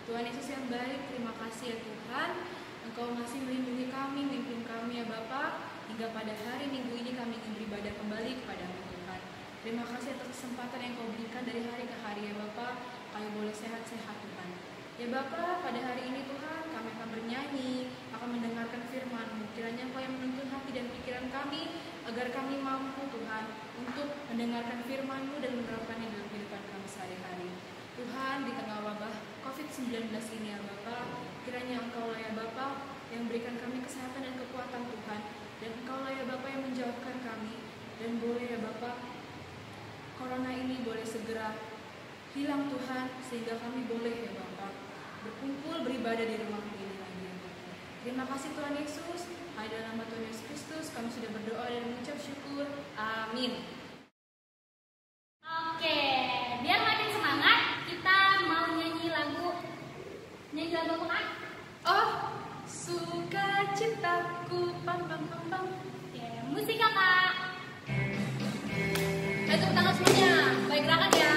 Tuhan Yesus yang baik, terima kasih ya Tuhan. Engkau masih melindungi kami, memimpin kami ya Bapa. Hingga pada hari Minggu ini kami ingin beribadah kembali kepada-Mu Tuhan. Terima kasih atas kesempatan yang Kau berikan dari hari ke hari ya Bapa. Kami boleh sehat-sehat Tuhan. Ya Bapa, pada hari ini Tuhan kami akan bernyanyi, akan mendengarkan firman-Mu. Kiranya Engkau yang menuntun hati dan pikiran kami, agar kami mampu Tuhan untuk mendengarkan firman-Mu dan menerapkannya dalam kehidupan kami sehari-hari. Tuhan, di tengah wabah COVID-19 ini ya Bapa, kiranya Engkau lah ya Bapa yang berikan kami kesehatan dan kekuatan Tuhan, dan Engkau lah ya Bapa yang menjauhkan kami, dan boleh ya Bapa corona ini boleh segera hilang Tuhan, sehingga kami boleh ya Bapa berkumpul beribadah di rumah-Mu ini lagi ya Bapa. Terima kasih Tuhan Yesus. Hanya dalam nama Tuhan Yesus Kristus kami sudah berdoa dan mengucap syukur. Amin. Oke, biar makin semangat, kita mau nyanyi lagu apa kan? Oh, sukacitaku, pam pam pam pam. Oke, musik Kakak. Ayo tepuk tangan semuanya, baik gerakan ya.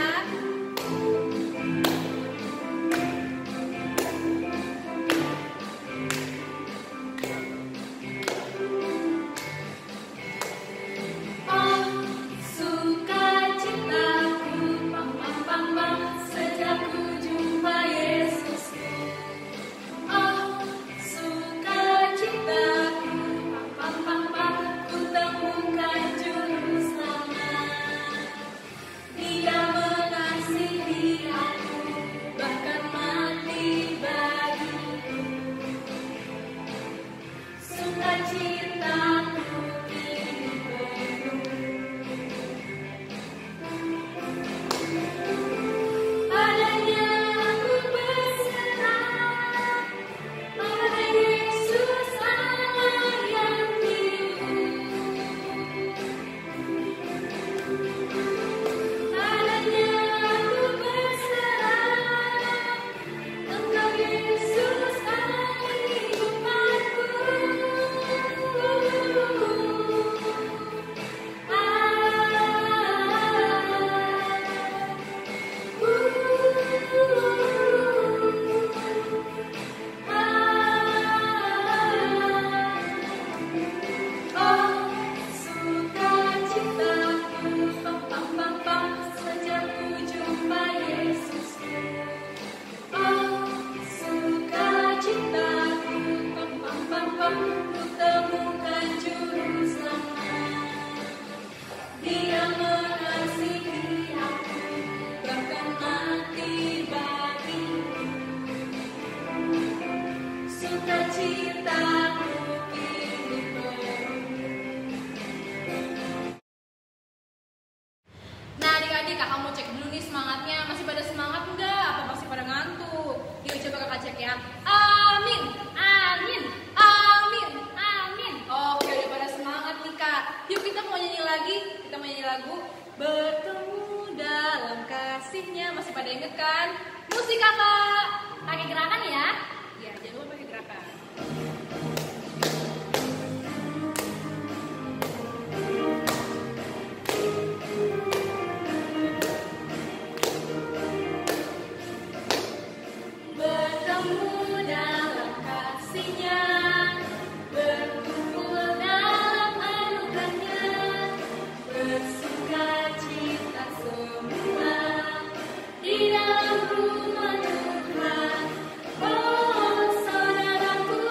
Nah adik-adik, kakak mau cek dulu nih semangatnya. Masih pada semangat enggak? Apa masih pada ngantuk? Yuk coba kakak cek ya. Amin, amin, amin, amin. Oke, udah pada semangat nih kak. Yuk kita mau nyanyi lagi. Kita mau nyanyi lagu Bertemu Dalam Kasihnya. Masih pada inget kan? Musik kakak. Pakai gerakan ya. Ya, jangan lupa pakai gerakan. Di dalam rumah Tuhan, oh saudaraku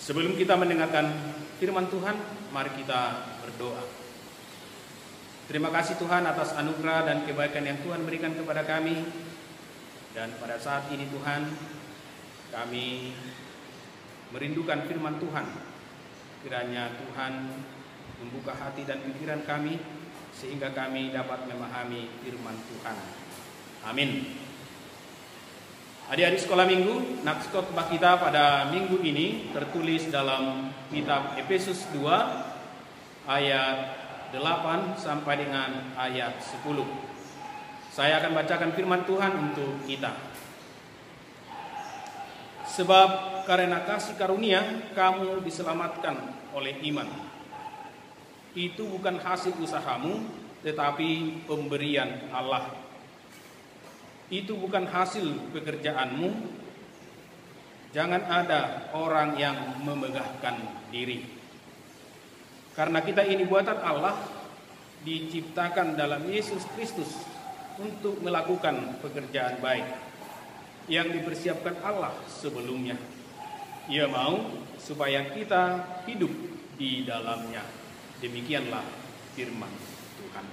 Sebelum kita mendengarkan firman Tuhan, mari kita berdoa. Terima kasih Tuhan atas anugerah dan kebaikan yang Tuhan berikan kepada kami. Dan pada saat ini Tuhan, kami merindukan firman Tuhan. Kiranya Tuhan membuka hati dan pikiran kami, sehingga kami dapat memahami firman Tuhan. Amin. Adik-adik sekolah minggu, nats khotbah kita pada minggu ini tertulis dalam kitab Efesus 2 ayat 8 sampai dengan ayat 10. Saya akan bacakan firman Tuhan untuk kita. Sebab karena kasih karunia kamu diselamatkan oleh iman. Itu bukan hasil usahamu, tetapi pemberian Allah. Itu bukan hasil pekerjaanmu. Jangan ada orang yang memegahkan diri. Karena kita ini buatan Allah, diciptakan dalam Yesus Kristus untuk melakukan pekerjaan baik yang dipersiapkan Allah sebelumnya. Ia mau supaya kita hidup di dalamnya. Demikianlah firman Tuhan.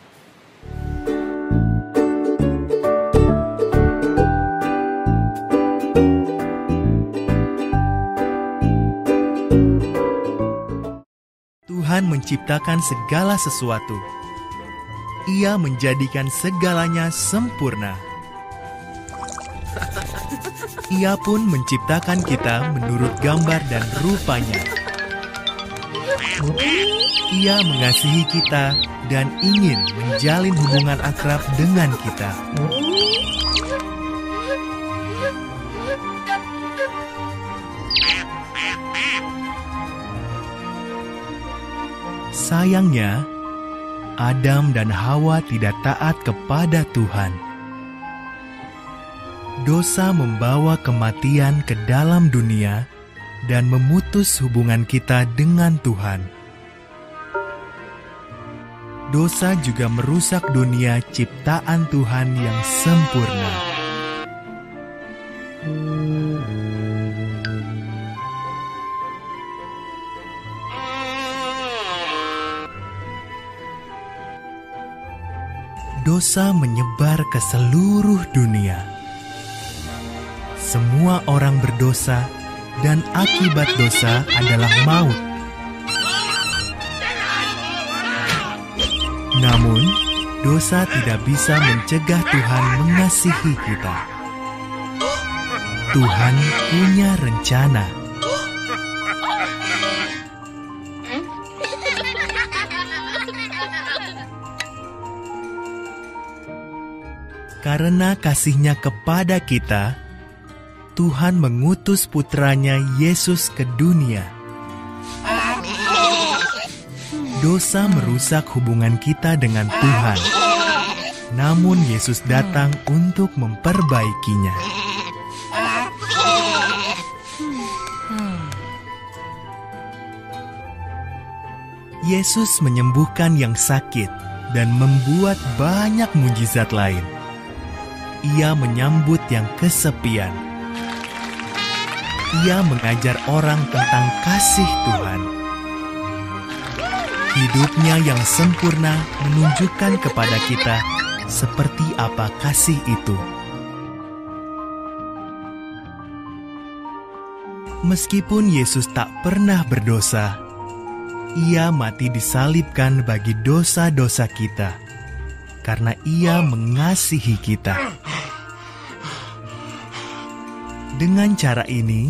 Tuhan menciptakan segala sesuatu. Ia menjadikan segalanya sempurna. Ia pun menciptakan kita menurut gambar dan rupanya. Ia mengasihi kita dan ingin menjalin hubungan akrab dengan kita. Sayangnya, Adam dan Hawa tidak taat kepada Tuhan. Dosa membawa kematian ke dalam dunia dan memutus hubungan kita dengan Tuhan. Dosa juga merusak dunia ciptaan Tuhan yang sempurna. Dosa menyebar ke seluruh dunia. Semua orang berdosa dan akibat dosa adalah maut. Namun, dosa tidak bisa mencegah Tuhan mengasihi kita. Tuhan punya rencana. Karena kasih-Nya kepada kita, Tuhan mengutus putranya Yesus ke dunia. Dosa merusak hubungan kita dengan Tuhan. Namun Yesus datang untuk memperbaikinya. Yesus menyembuhkan yang sakit dan membuat banyak mujizat lain. Ia menyambut yang kesepian. Ia mengajar orang tentang kasih Tuhan. Hidupnya yang sempurna menunjukkan kepada kita seperti apa kasih itu. Meskipun Yesus tak pernah berdosa, Ia mati disalibkan bagi dosa-dosa kita, karena Ia mengasihi kita. Dengan cara ini,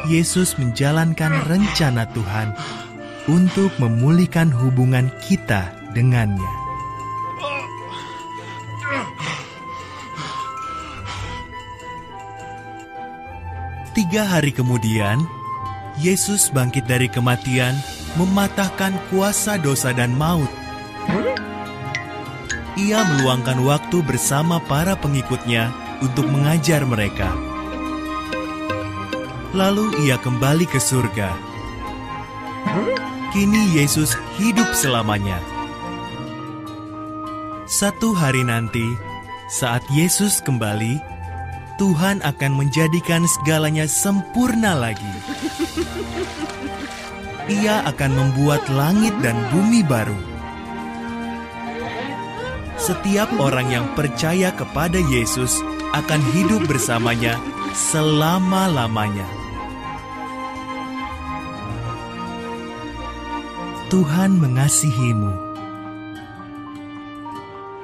Yesus menjalankan rencana Tuhan untuk memulihkan hubungan kita dengannya. Tiga hari kemudian, Yesus bangkit dari kematian, mematahkan kuasa dosa dan maut. Ia meluangkan waktu bersama para pengikutnya untuk mengajar mereka. Lalu ia kembali ke surga. Kini Yesus hidup selamanya. Satu hari nanti, saat Yesus kembali, Tuhan akan menjadikan segalanya sempurna lagi. Ia akan membuat langit dan bumi baru. Setiap orang yang percaya kepada Yesus akan hidup bersamanya selama-lamanya. Tuhan mengasihimu.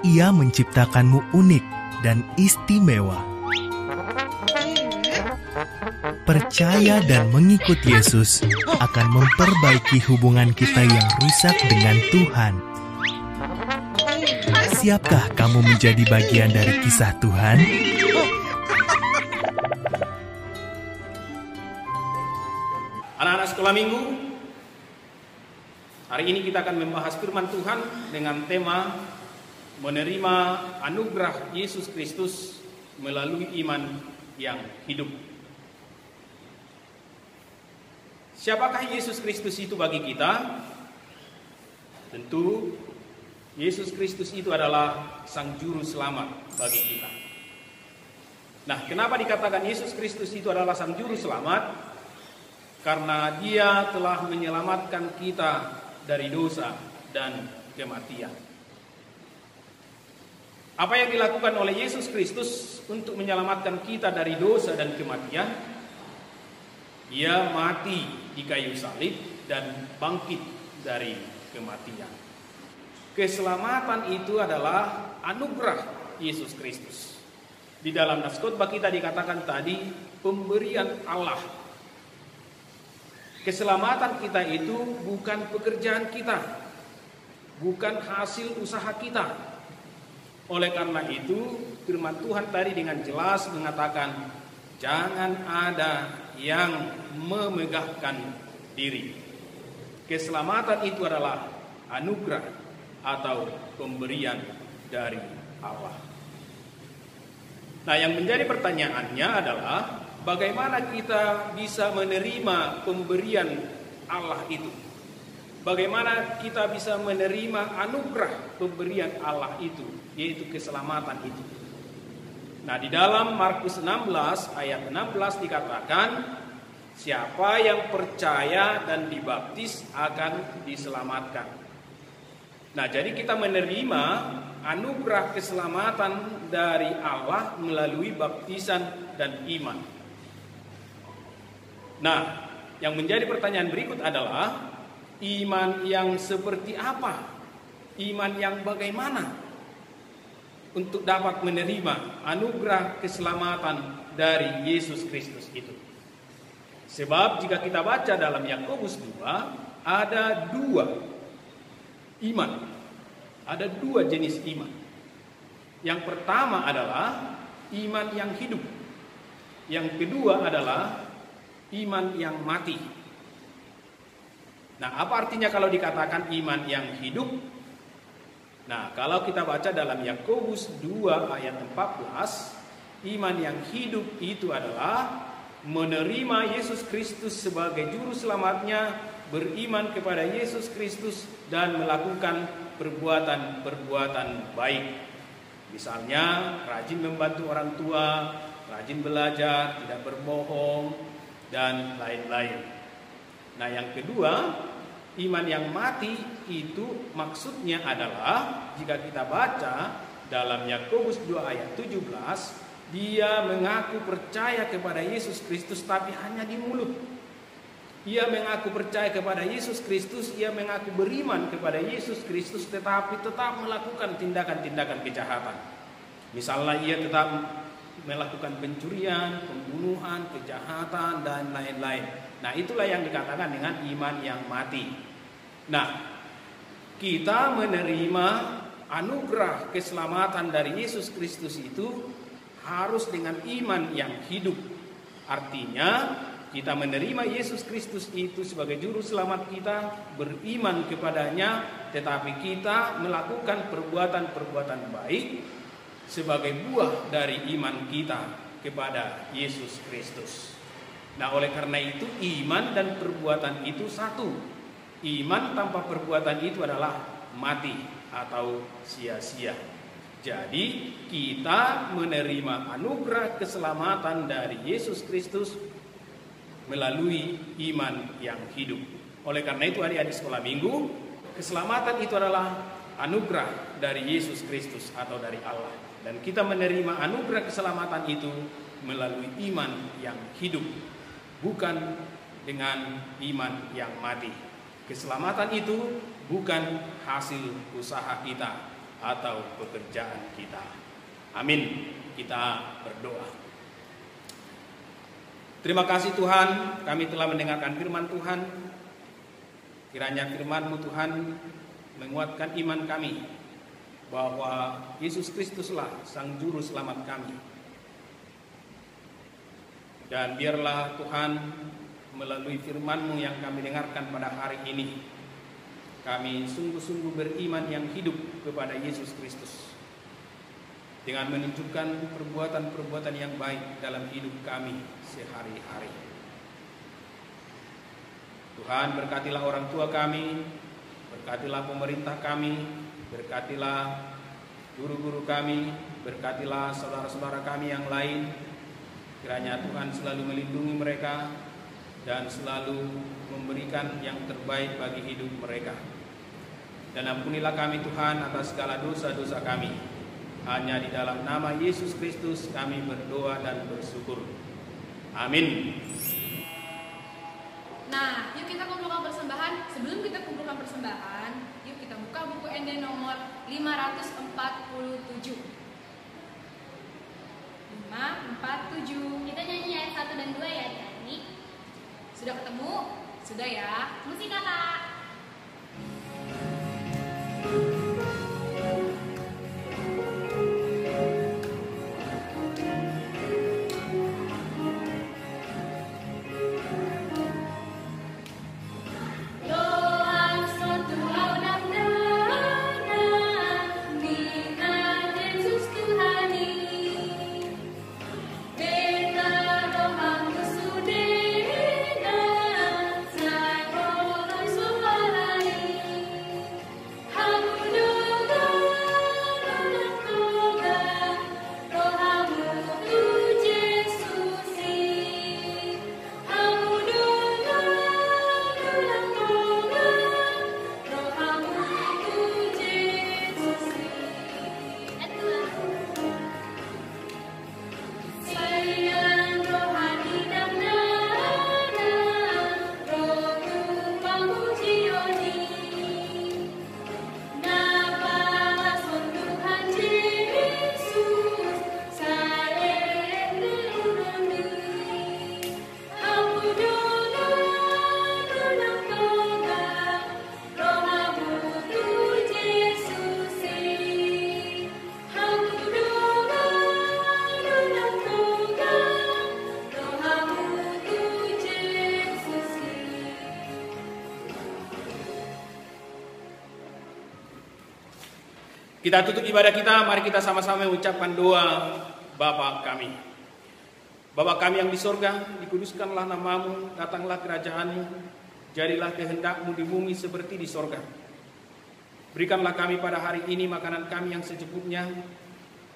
Ia menciptakanmu unik dan istimewa. Percaya dan mengikut Yesus akan memperbaiki hubungan kita yang rusak dengan Tuhan. Siapkah kamu menjadi bagian dari kisah Tuhan? Anak-anak sekolah minggu, hari ini kita akan membahas firman Tuhan dengan tema menerima anugerah Yesus Kristus melalui iman yang hidup. Siapakah Yesus Kristus itu bagi kita? Tentu Yesus Kristus itu adalah Sang Juru Selamat bagi kita. Nah, kenapa dikatakan Yesus Kristus itu adalah Sang Juru Selamat? Karena Dia telah menyelamatkan kita dari dosa dan kematian. Apa yang dilakukan oleh Yesus Kristus untuk menyelamatkan kita dari dosa dan kematian? Ia mati di kayu salib dan bangkit dari kematian. Keselamatan itu adalah anugerah Yesus Kristus. Di dalam nas khotbah kita dikatakan tadi pemberian Allah. Keselamatan kita itu bukan pekerjaan kita, bukan hasil usaha kita. Oleh karena itu, firman Tuhan tadi dengan jelas mengatakan, jangan ada yang memegahkan diri. Keselamatan itu adalah anugerah atau pemberian dari Allah. Nah, yang menjadi pertanyaannya adalah bagaimana kita bisa menerima pemberian Allah itu? Bagaimana kita bisa menerima anugerah pemberian Allah itu, yaitu keselamatan itu? Nah, di dalam Markus 16 ayat 16 dikatakan, siapa yang percaya dan dibaptis akan diselamatkan. Nah, jadi kita menerima anugerah keselamatan dari Allah melalui baptisan dan iman. Nah, yang menjadi pertanyaan berikut adalah, iman yang seperti apa? Iman yang bagaimana untuk dapat menerima anugerah keselamatan dari Yesus Kristus itu? Sebab jika kita baca dalam Yakobus 2, ada dua iman. Ada dua jenis iman. Yang pertama adalah iman yang hidup. Yang kedua adalah iman yang mati. Nah, apa artinya kalau dikatakan iman yang hidup? Nah, kalau kita baca dalam Yakobus 2 ayat 14, iman yang hidup itu adalah menerima Yesus Kristus sebagai juru selamatnya, beriman kepada Yesus Kristus dan melakukan perbuatan-perbuatan baik. Misalnya rajin membantu orang tua, rajin belajar, tidak berbohong, dan lain-lain. Nah, yang kedua, iman yang mati itu maksudnya adalah jika kita baca dalam Yakobus 2 ayat 17, dia mengaku percaya kepada Yesus Kristus tapi hanya di mulut. Ia mengaku percaya kepada Yesus Kristus, ia mengaku beriman kepada Yesus Kristus, tetapi tetap melakukan tindakan-tindakan kejahatan. Misalnya ia tetap melakukan pencurian, pembunuhan, kejahatan, dan lain-lain. Nah, itulah yang dikatakan dengan iman yang mati. Nah, kita menerima anugerah keselamatan dari Yesus Kristus itu harus dengan iman yang hidup. Artinya, kita menerima Yesus Kristus itu sebagai juru selamat kita, beriman kepadanya, tetapi kita melakukan perbuatan-perbuatan baik sebagai buah dari iman kita kepada Yesus Kristus. Nah, oleh karena itu iman dan perbuatan itu satu. Iman tanpa perbuatan itu adalah mati atau sia-sia. Jadi kita menerima anugerah keselamatan dari Yesus Kristus melalui iman yang hidup. Oleh karena itu adik-adik sekolah minggu, keselamatan itu adalah anugerah dari Yesus Kristus atau dari Allah. Dan kita menerima anugerah keselamatan itu melalui iman yang hidup, bukan dengan iman yang mati. Keselamatan itu bukan hasil usaha kita atau pekerjaan kita. Amin. Kita berdoa. Terima kasih Tuhan, kami telah mendengarkan firman Tuhan. Kiranya firman-Mu Tuhan menguatkan iman kami bahwa Yesus Kristuslah Sang Juru Selamat kami. Dan biarlah Tuhan melalui firman-Mu yang kami dengarkan pada hari ini, kami sungguh-sungguh beriman yang hidup kepada Yesus Kristus dengan menunjukkan perbuatan-perbuatan yang baik dalam hidup kami sehari-hari. Tuhan, berkatilah orang tua kami, berkatilah pemerintah kami, berkatilah guru-guru kami, berkatilah saudara-saudara kami yang lain. Kiranya Tuhan selalu melindungi mereka dan selalu memberikan yang terbaik bagi hidup mereka. Dan ampunilah kami Tuhan atas segala dosa-dosa kami. Hanya di dalam nama Yesus Kristus kami berdoa dan bersyukur. Amin. Nah, yuk kita kumpulkan persembahan. Sebelum kita kumpulkan persembahan, yuk kita buka buku ND nomor 547. 547. Kita nyanyi ayat 1 dan 2 ya, Dani. Sudah ketemu? Sudah ya. Musik kakak. Kita tutup ibadah kita, mari kita sama-sama mengucapkan doa Bapa kami. Bapa kami yang di sorga, dikuduskanlah namamu, datanglah kerajaanmu, jadilah kehendak-mu di bumi seperti di sorga. Berikanlah kami pada hari ini makanan kami yang secukupnya,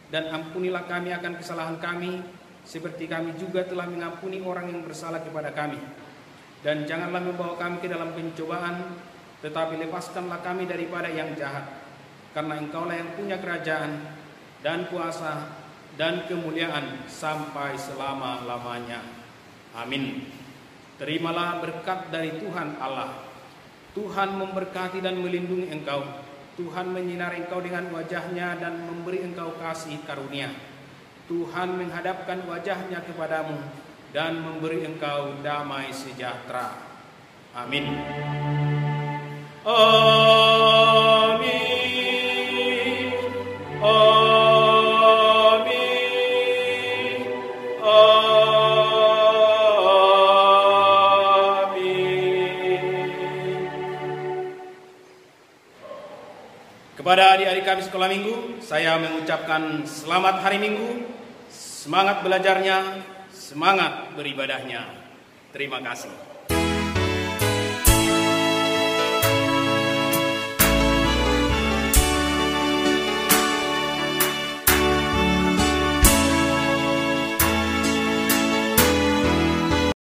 dan ampunilah kami akan kesalahan kami, seperti kami juga telah mengampuni orang yang bersalah kepada kami. Dan janganlah membawa kami ke dalam pencobaan, tetapi lepaskanlah kami daripada yang jahat. Karena Engkaulah yang punya kerajaan dan kuasa dan kemuliaan sampai selama-lamanya. Amin. Terimalah berkat dari Tuhan Allah. Tuhan memberkati dan melindungi engkau. Tuhan menyinari engkau dengan wajahnya dan memberi engkau kasih karunia. Tuhan menghadapkan wajahnya kepadamu dan memberi engkau damai sejahtera. Amin. Amin. Amin. Amin. Kepada adik-adik kami sekolah minggu, saya mengucapkan selamat hari Minggu, semangat belajarnya, semangat beribadahnya. Terima kasih.